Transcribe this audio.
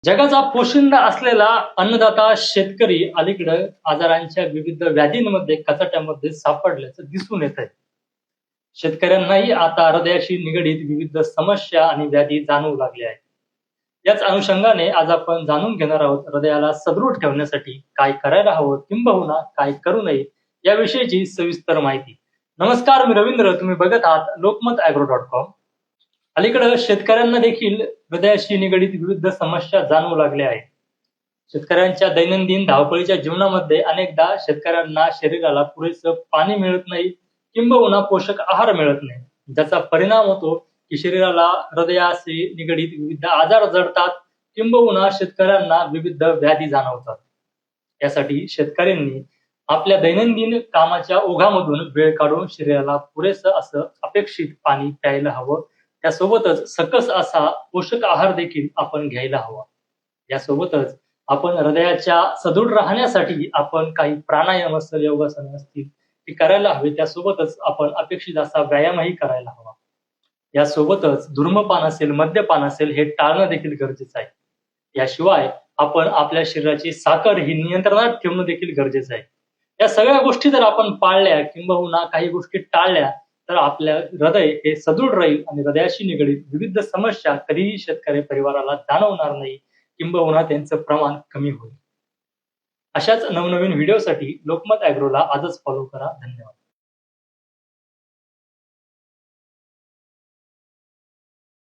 जगाचा पोशिंदा असलेला अन्नदाता शेतकरी अलीकडे आजारांच्या विविध व्याधींमध्ये कचाट्यामध्ये सापडल्याचं दिसून येत आहे. शेतकऱ्यांनाही आता हृदयाशी निगडीत विविध समस्या आणि व्याधी जाणवू लागल्या आहेत. याच अनुषंगाने आज आपण जाणून घेणार आहोत हृदयाला सदृढ ठेवण्यासाठी काय करायला हवं, किंबहुना काय करू नये याविषयीची सविस्तर माहिती. नमस्कार, मी रवींद्र. तुम्ही बघत आहात lokmathagro.com. अलीकडे शेतकऱ्यांना देखील हृदयाशी निगडीत विविध समस्या जाणवू लागल्या आहेत. शेतकऱ्यांच्या दैनंदिन धावपळीच्या जीवनामध्ये अनेकदा शेतकऱ्यांना शरीराला पुरेसं पाणी मिळत नाही, किंबहुना पोषक आहार मिळत नाही, ज्याचा परिणाम होतो की शरीराला हृदयाशी निगडीत विविध आजार जडतात, किंबहुना शेतकऱ्यांना विविध व्याधी जाणवतात. यासाठी शेतकऱ्यांनी आपल्या दैनंदिन कामाच्या ओघामधून वेळ काढून शरीराला पुरेसं असं अपेक्षित पाणी प्यायला हवं. त्यासोबतच सकस असा पोषक आहार देखील आपण घ्यायला हवा. यासोबतच आपण हृदयाच्या सदृढ राहण्यासाठी आपण काही प्राणायाम असतील, योगासने असतील ती करायला हवी. त्यासोबतच आपण अपेक्षित असा व्यायामही करायला हवा. यासोबतच धूम्रपान असेल, मद्यपान असेल हे टाळणं देखील गरजेचं आहे. याशिवाय आपण आपल्या शरीराची साखर ही नियंत्रणात ठेवणं देखील गरजेचं आहे. या सगळ्या गोष्टी जर आपण पाळल्या, किंबहुना काही गोष्टी टाळल्या, तर आपल्या हृदय हे सदृढ राहील आणि हृदयाशी निगडीत विविध समस्या कधीही शेतकरी परिवाराला जाणवणार नाही, किंबहुना त्यांचं प्रमाण कमी होईल. अशाच नवनवीन व्हिडिओसाठी लोकमत ॲग्रोला आजच फॉलो करा. धन्यवाद.